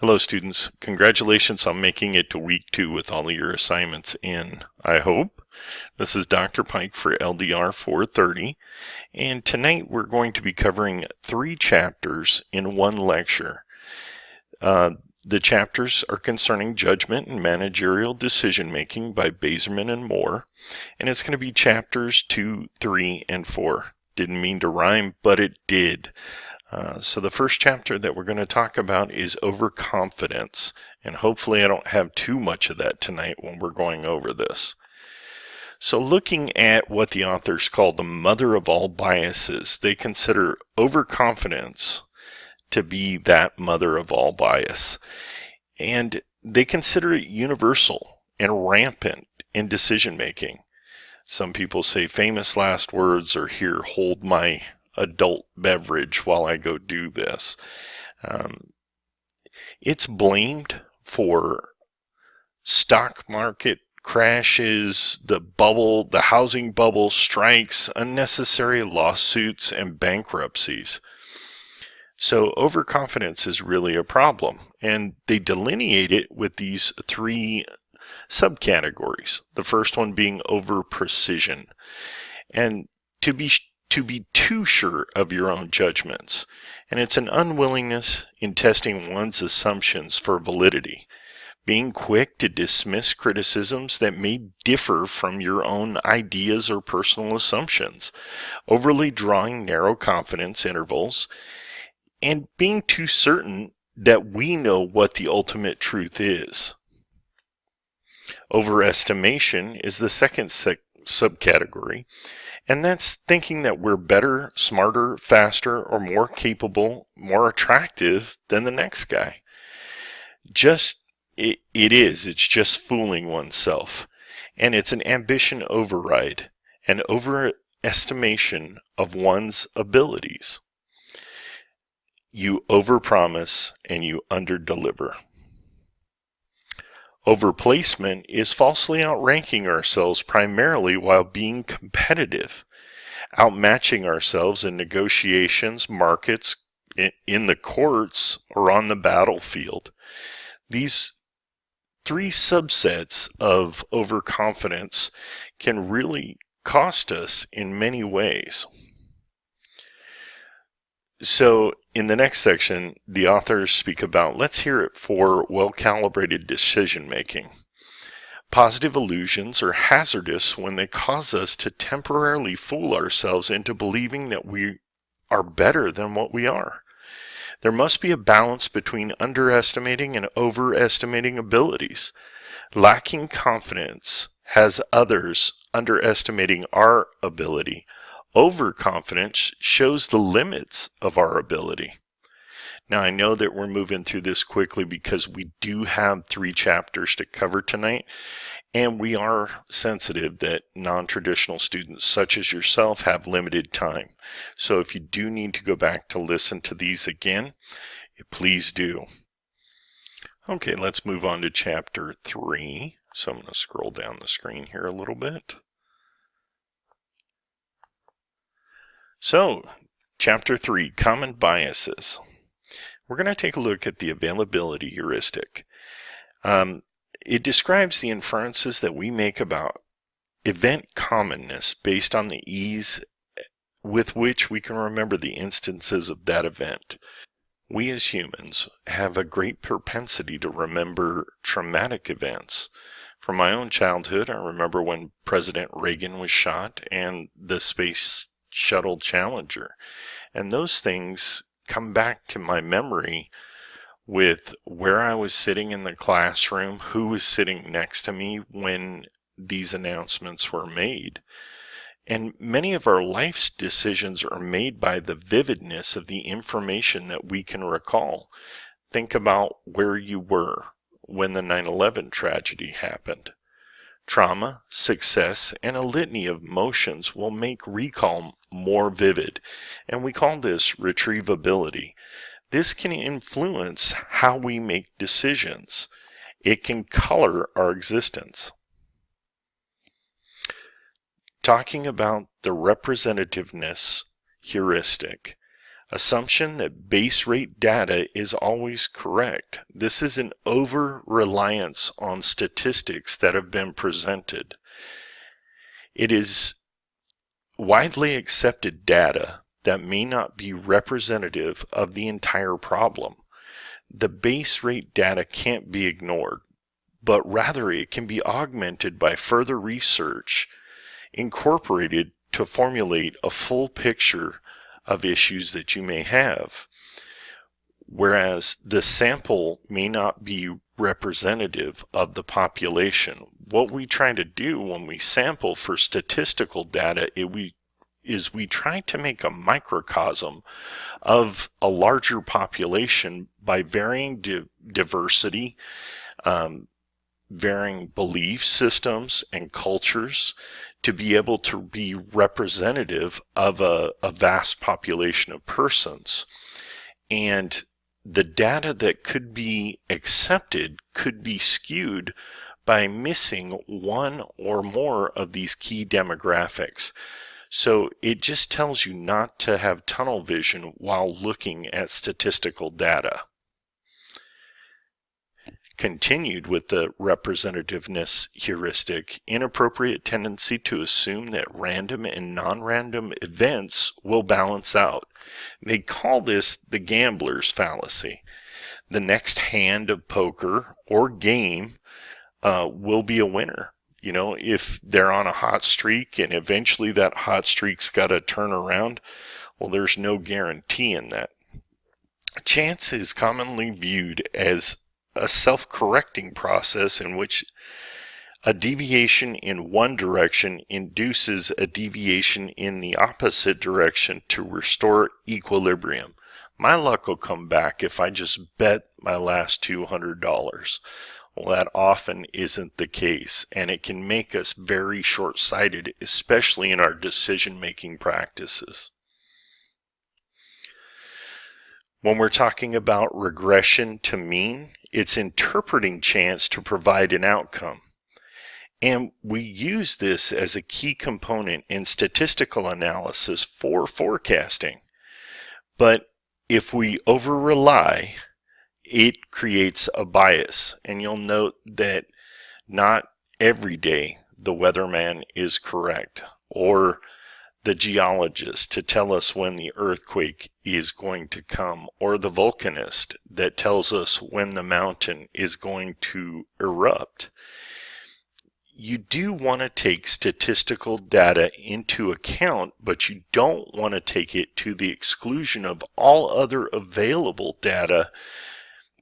Hello students, congratulations on making it to week 2 with all of your assignments in, I hope. This is Dr. Pike for LDR430, and tonight we're going to be covering 3 chapters in one lecture. The chapters are concerning judgment and managerial decision making by Bazerman and Moore, and it's going to be chapters 2, 3, and 4. Didn't mean to rhyme, but it did. So the first chapter that we're going to talk about is overconfidence, and hopefully I don't have too much of that tonight when we're going over this. So looking at what the authors call the mother of all biases, they consider overconfidence to be that mother of all bias, and they consider it universal and rampant in decision making. Some people say famous last words, or here, hold my adult beverage while I go do this. It's blamed for stock market crashes, the housing bubble, strikes, unnecessary lawsuits, and bankruptcies. So overconfidence is really a problem, and they delineate it with these 3 subcategories. The first one being over-precision, and to be too sure of your own judgments, and it's an unwillingness in testing one's assumptions for validity, being quick to dismiss criticisms that may differ from your own ideas or personal assumptions, overly drawing narrow confidence intervals, and being too certain that we know what the ultimate truth is. Overestimation is the second subcategory, and that's thinking that we're better, smarter, faster, or more capable, more attractive than the next guy. It's just fooling oneself. And it's an ambition override, an overestimation of one's abilities. You overpromise and you underdeliver. Overplacement is falsely outranking ourselves primarily while being competitive, outmatching ourselves in negotiations, markets, in the courts, or on the battlefield. These 3 subsets of overconfidence can really cost us in many ways. So in the next section, the authors speak about, let's hear it for well-calibrated decision making. Positive illusions are hazardous when they cause us to temporarily fool ourselves into believing that we are better than what we are. There must be a balance between underestimating and overestimating abilities. Lacking confidence has others underestimating our ability. Overconfidence shows the limits of our ability. Now, I know that we're moving through this quickly because we do have 3 chapters to cover tonight, and we are sensitive that non-traditional students such as yourself have limited time. So if you do need to go back to listen to these again, please do. Okay, let's move on to chapter 3. So I'm going to scroll down the screen here a little bit. So, Chapter 3, Common Biases. We're going to take a look at the availability heuristic. It describes the inferences that we make about event commonness based on the ease with which we can remember the instances of that event. We as humans have a great propensity to remember traumatic events. From my own childhood, I remember when President Reagan was shot and the Space Shuttle Challenger. And those things come back to my memory with where I was sitting in the classroom, who was sitting next to me when these announcements were made. And many of our life's decisions are made by the vividness of the information that we can recall. Think about where you were when the 9/11 tragedy happened. Trauma, success, and a litany of emotions will make recall more vivid, and we call this retrievability. This can influence how we make decisions. It can color our existence. Talking about the representativeness heuristic, Assumption that base rate data is always correct. This is an over-reliance on statistics that have been presented. It is widely accepted data that may not be representative of the entire problem. The base rate data can't be ignored, but rather it can be augmented by further research incorporated to formulate a full picture of issues that you may have. Whereas the sample may not be representative of the population. What we try to do when we sample for statistical data is we try to make a microcosm of a larger population by varying diversity, varying belief systems and cultures, to be able to be representative of a vast population of persons. And the data that could be accepted could be skewed by missing one or more of these key demographics. So it just tells you not to have tunnel vision while looking at statistical data. Continued with the representativeness heuristic, inappropriate tendency to assume that random and non-random events will balance out. They call this the gambler's fallacy. The next hand of poker or game will be a winner. You know, if they're on a hot streak and eventually that hot streak's got to turn around, well, there's no guarantee in that. Chance is commonly viewed as a self-correcting process in which a deviation in one direction induces a deviation in the opposite direction to restore equilibrium. My luck will come back if I just bet my last $200. Well, that often isn't the case, and it can make us very short-sighted, especially in our decision-making practices. When we're talking about regression to mean, it's interpreting chance to provide an outcome. And we use this as a key component in statistical analysis for forecasting. But if we over-rely, it creates a bias. And you'll note that not every day the weatherman is correct, or the geologist to tell us when the earthquake is going to come, or the volcanist that tells us when the mountain is going to erupt. You do want to take statistical data into account, but you don't want to take it to the exclusion of all other available data,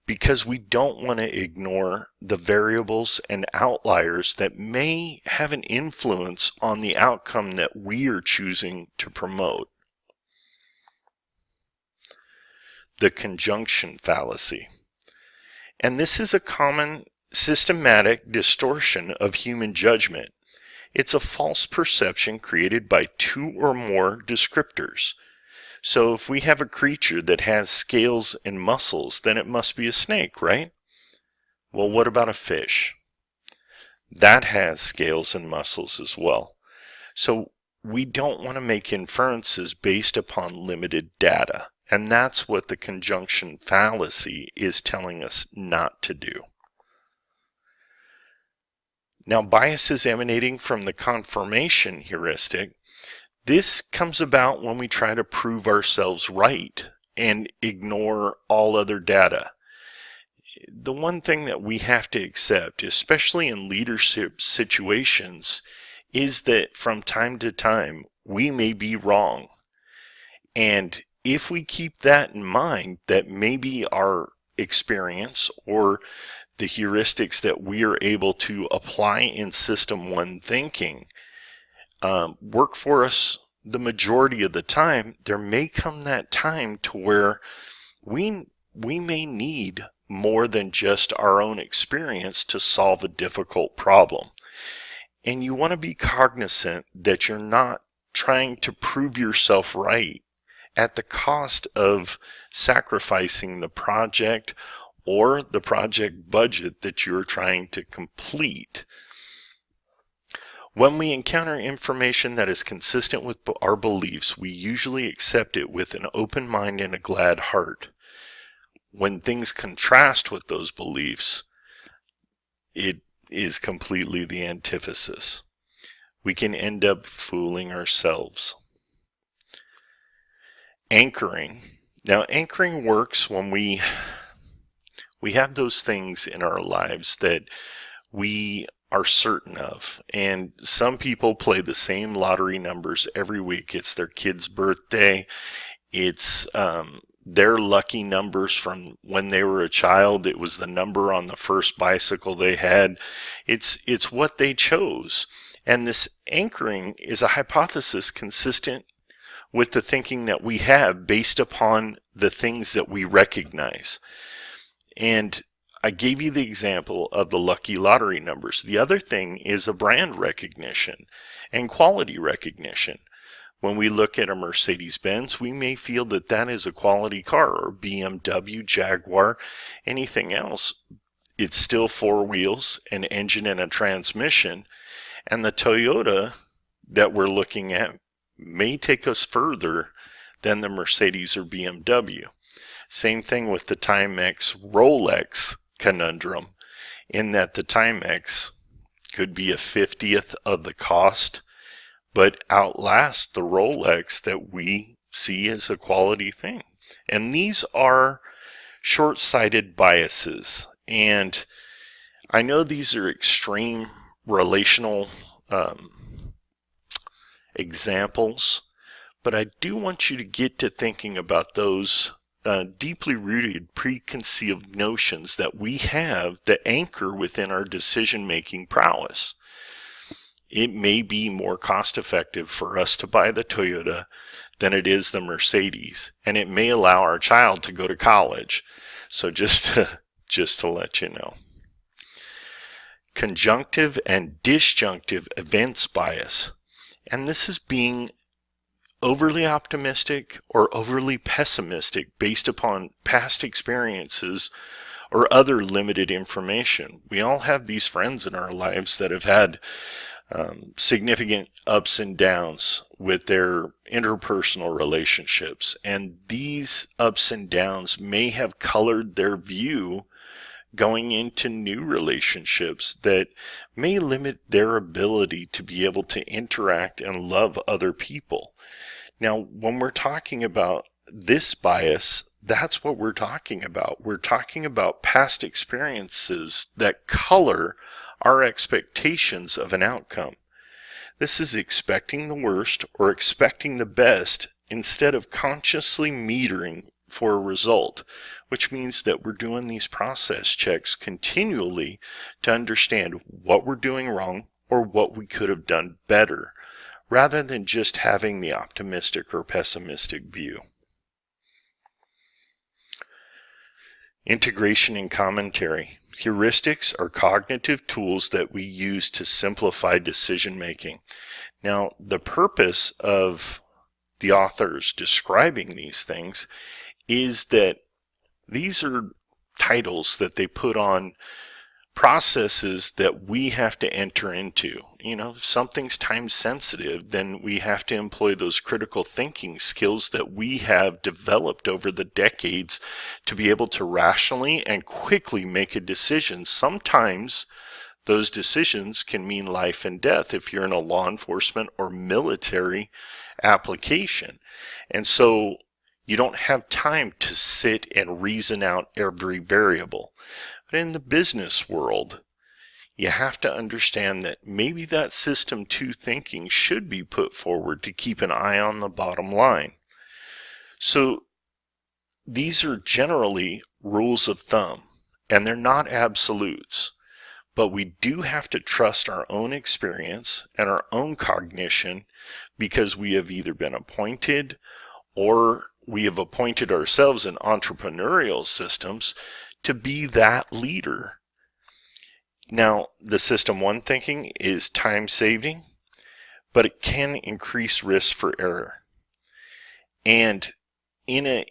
because we don't want to ignore the variables and outliers that may have an influence on the outcome that we are choosing to promote. The conjunction fallacy. And this is a common systematic distortion of human judgment. It's a false perception created by two or more descriptors. So if we have a creature that has scales and muscles, then it must be a snake, right? Well, what about a fish? That has scales and muscles as well. So we don't want to make inferences based upon limited data. And that's what the conjunction fallacy is telling us not to do. Now, biases emanating from the confirmation heuristic. This comes about when we try to prove ourselves right and ignore all other data. The one thing that we have to accept, especially in leadership situations, is that from time to time we may be wrong. And if we keep that in mind, that maybe our experience or the heuristics that we are able to apply in System 1 thinking work for us the majority of the time, there may come that time to where we may need more than just our own experience to solve a difficult problem. And you want to be cognizant that you're not trying to prove yourself right at the cost of sacrificing the project or the project budget that you're trying to complete. When we encounter information that is consistent with our beliefs, we usually accept it with an open mind and a glad heart. When things contrast with those beliefs, it is completely the antithesis. We can end up fooling ourselves. Anchoring. Now, anchoring works when we have those things in our lives that we are certain of. And some people play the same lottery numbers every week. It's their kid's birthday. It's their lucky numbers from when they were a child. It was the number on the first bicycle they had. It's what they chose. And this anchoring is a hypothesis consistent with the thinking that we have based upon the things that we recognize. And I gave you the example of the lucky lottery numbers. The other thing is a brand recognition and quality recognition. When we look at a Mercedes-Benz, we may feel that that is a quality car, or BMW, Jaguar, anything else. It's still four wheels, an engine, and a transmission. And the Toyota that we're looking at may take us further than the Mercedes or BMW. Same thing with the Timex Rolex conundrum, in that the Timex could be a 50th of the cost, but outlast the Rolex that we see as a quality thing. And these are short-sighted biases. And I know these are extreme relational examples, but I do want you to get to thinking about those deeply rooted preconceived notions that we have that anchor within our decision-making prowess. It may be more cost-effective for us to buy the Toyota than it is the Mercedes, and it may allow our child to go to college. So just to let you know. Conjunctive and disjunctive events bias. And this is being overly optimistic or overly pessimistic based upon past experiences or other limited information. We all have these friends in our lives that have had significant ups and downs with their interpersonal relationships, and these ups and downs may have colored their view going into new relationships that may limit their ability to be able to interact and love other people. Now, when we're talking about this bias, that's what we're talking about. We're talking about past experiences that color our expectations of an outcome. This is expecting the worst or expecting the best instead of consciously metering for a result, which means that we're doing these process checks continually to understand what we're doing wrong or what we could have done better, rather than just having the optimistic or pessimistic view. Integration and commentary. Heuristics are cognitive tools that we use to simplify decision making. Now, the purpose of the authors describing these things is that these are titles that they put on processes that we have to enter into. If something's time sensitive, then we have to employ those critical thinking skills that we have developed over the decades to be able to rationally and quickly make a decision. Sometimes those decisions can mean life and death if you're in a law enforcement or military application. And so you don't have time to sit and reason out every variable. But in the business world, you have to understand that maybe that system 2 thinking should be put forward to keep an eye on the bottom line. So these are generally rules of thumb, and they're not absolutes. But we do have to trust our own experience and our own cognition, because we have either been appointed or we have appointed ourselves in entrepreneurial systems to be that leader. Now, the system 1 thinking is time saving, but it can increase risk for error. And in a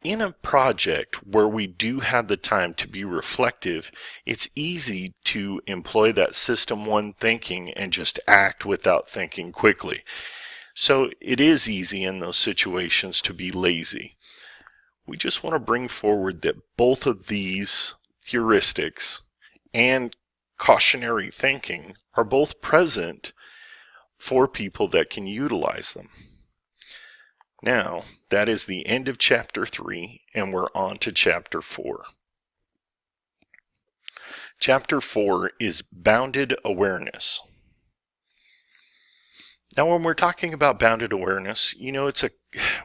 in a project where we do have the time to be reflective, it's easy to employ that system one thinking and just act without thinking quickly. So it is easy in those situations to be lazy. We just want to bring forward that both of these heuristics and cautionary thinking are both present for people that can utilize them. Now, that is the end of Chapter 3, and we're on to Chapter 4. Chapter 4 is Bounded Awareness. Now, when we're talking about bounded awareness,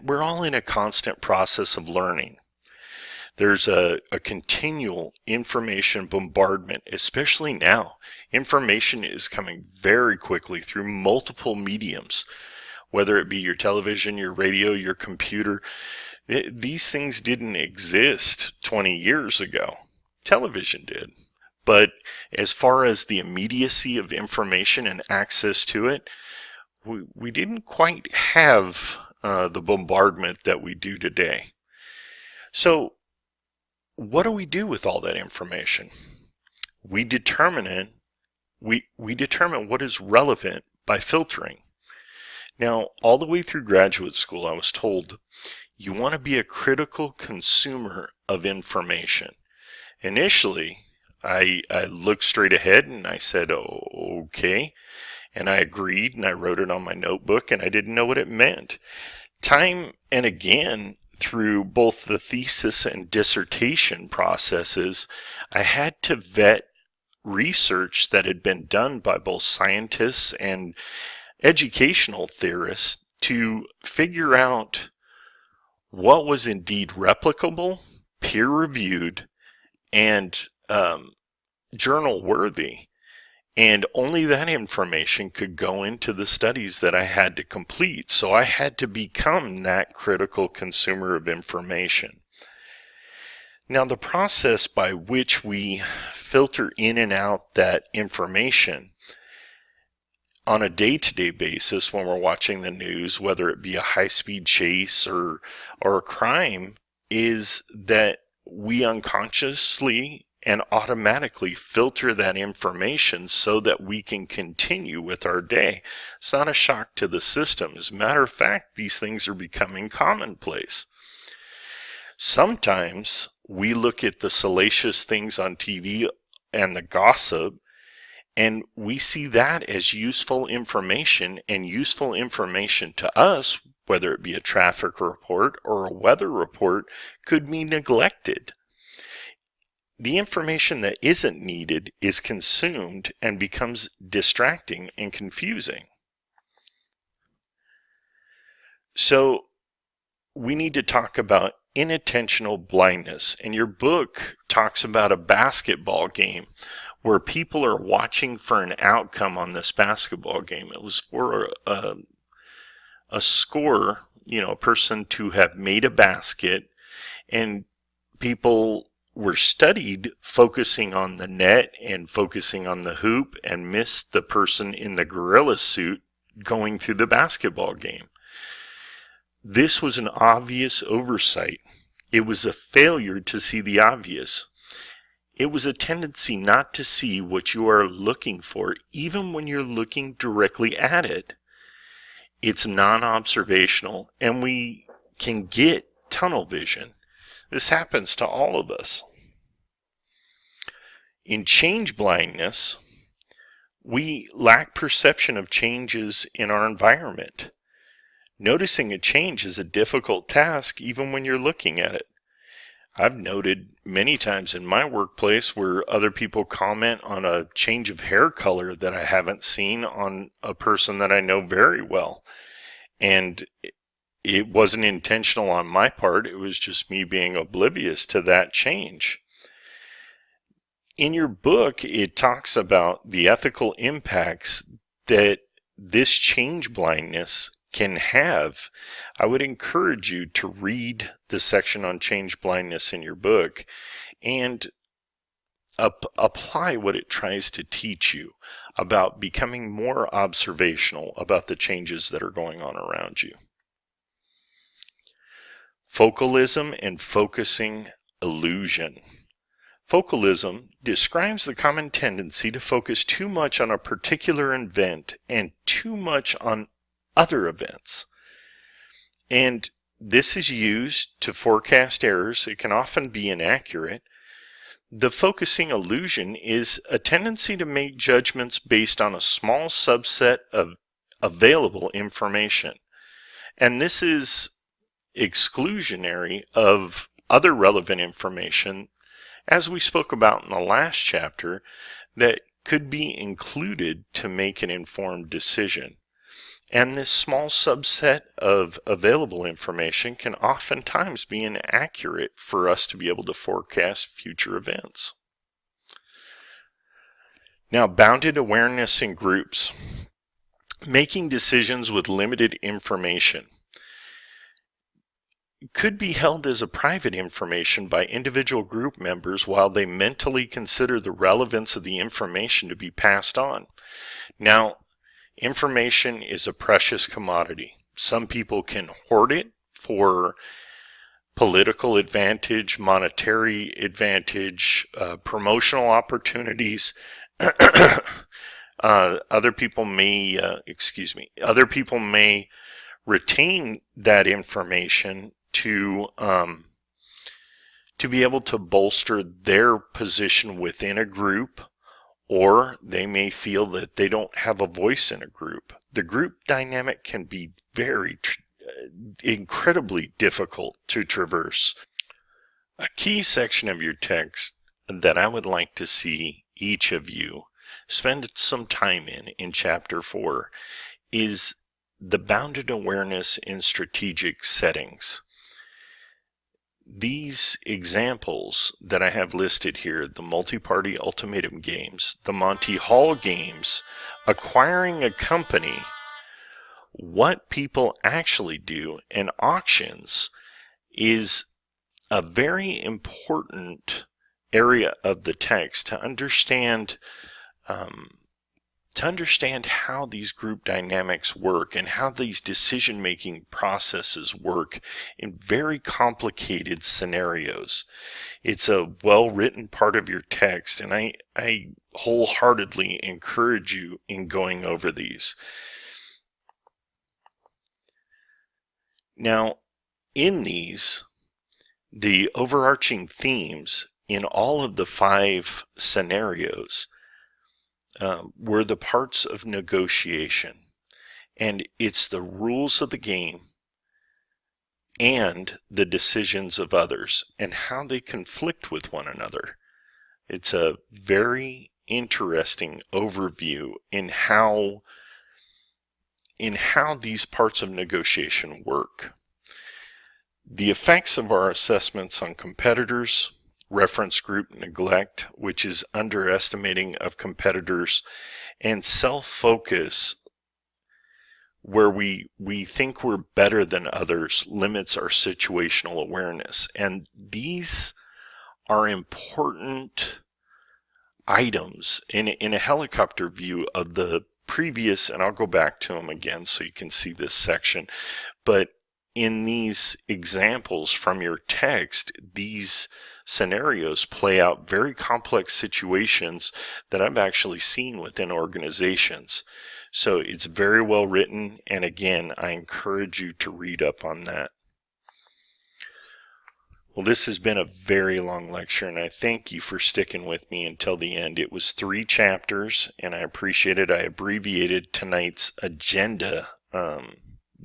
we're all in a constant process of learning. There's a continual information bombardment, especially now. Information is coming very quickly through multiple mediums, whether it be your television, your radio, your computer. These things didn't exist 20 years ago. Television did. But as far as the immediacy of information and access to it, we didn't quite have the bombardment that we do today. So what do we do with all that information? We determine what is relevant by filtering. Now, all the way through graduate school, I was told you want to be a critical consumer of information. Initially, I looked straight ahead and I said, oh, okay. And I agreed and I wrote it on my notebook and I didn't know what it meant. Time and again, through both the thesis and dissertation processes, I had to vet research that had been done by both scientists and educational theorists to figure out what was indeed replicable, peer-reviewed, and journal-worthy. And only that information could go into the studies that I had to complete. So I had to become that critical consumer of information. Now, the process by which we filter in and out that information on a day-to-day basis when we're watching the news, whether it be a high-speed chase or a crime, is that we unconsciously and automatically filter that information so that we can continue with our day. It's not a shock to the system. As a matter of fact, these things are becoming commonplace. Sometimes we look at the salacious things on TV and the gossip, and we see that as useful information, and useful information to us, whether it be a traffic report or a weather report, could be neglected. The information that isn't needed is consumed and becomes distracting and confusing. So we need to talk about inattentional blindness. And your book talks about a basketball game where people are watching for an outcome on this basketball game. It was for a scorer, a person to have made a basket, and people were studied focusing on the net and focusing on the hoop and missed the person in the gorilla suit going through the basketball game. This was an obvious oversight. It was a failure to see the obvious. It was a tendency not to see what you are looking for, even when you're looking directly at it. It's non-observational, and we can get tunnel vision. This happens to all of us. In change blindness, we lack perception of changes in our environment. Noticing a change is a difficult task even when you're looking at it. I've noted many times in my workplace where other people comment on a change of hair color that I haven't seen on a person that I know very well. And it wasn't intentional on my part. It was just me being oblivious to that change. In your book, it talks about the ethical impacts that this change blindness can have. I would encourage you to read the section on change blindness in your book and apply what it tries to teach you about becoming more observational about the changes that are going on around you. Focalism and focusing illusion. Focalism describes the common tendency to focus too much on a particular event and too much on other events. And this is used to forecast errors. It can often be inaccurate. The focusing illusion is a tendency to make judgments based on a small subset of available information. And this is exclusionary of other relevant information, as we spoke about in the last chapter, that could be included to make an informed decision. And this small subset of available information can oftentimes be inaccurate for us to be able to forecast future events. Now, bounded awareness in groups. Making decisions with limited information could be held as a private information by individual group members while they mentally consider the relevance of the information to be passed on. Now, information is a precious commodity. Some people can hoard it for political advantage, monetary advantage, promotional opportunities. Other people may retain that information to be able to bolster their position within a group, or they may feel that they don't have a voice in a group. The group dynamic can be very incredibly difficult to traverse. A key section of your text that I would like to see each of you spend some time in Chapter 4 is the bounded awareness in strategic settings. These examples that I have listed here, the multi-party ultimatum games, the Monty Hall games, acquiring a company, what people actually do, and auctions, is a very important area of the text to understand how these group dynamics work and how these decision-making processes work in very complicated scenarios. It's a well-written part of your text, and I wholeheartedly encourage you in going over these. Now, in these, the overarching themes in all of the 5 scenarios were the parts of negotiation. And it's the rules of the game and the decisions of others and how they conflict with one another. It's a very interesting overview in how these parts of negotiation work. The effects of our assessments on competitors, reference group neglect, which is underestimating of competitors, and self-focus, where we think we're better than others, limits our situational awareness. And these are important items in a helicopter view of the previous, and I'll go back to them again so you can see this section, but in these examples from your text, these scenarios play out very complex situations that I've actually seen within organizations. So it's very well written, and again, I encourage you to read up on that. Well, this has been a very long lecture, and I thank you for sticking with me until the end. It was 3 chapters, and I appreciate it. I abbreviated tonight's agenda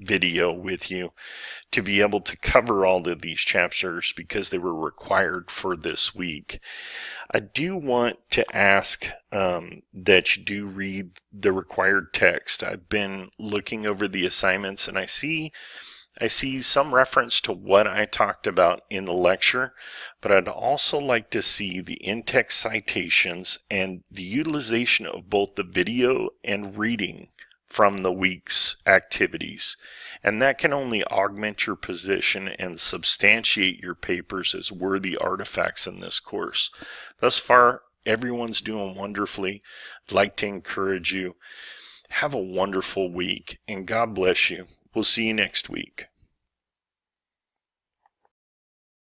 video with you to be able to cover all of these chapters because they were required for this week. I do want to ask that you do read the required text. I've been looking over the assignments, and I see some reference to what I talked about in the lecture, but I'd also like to see the in-text citations and the utilization of both the video and reading from the week's activities. And that can only augment your position and substantiate your papers as worthy artifacts in this course. Thus far, everyone's doing wonderfully. I'd like to encourage you. Have a wonderful week, and God bless you. We'll see you next week.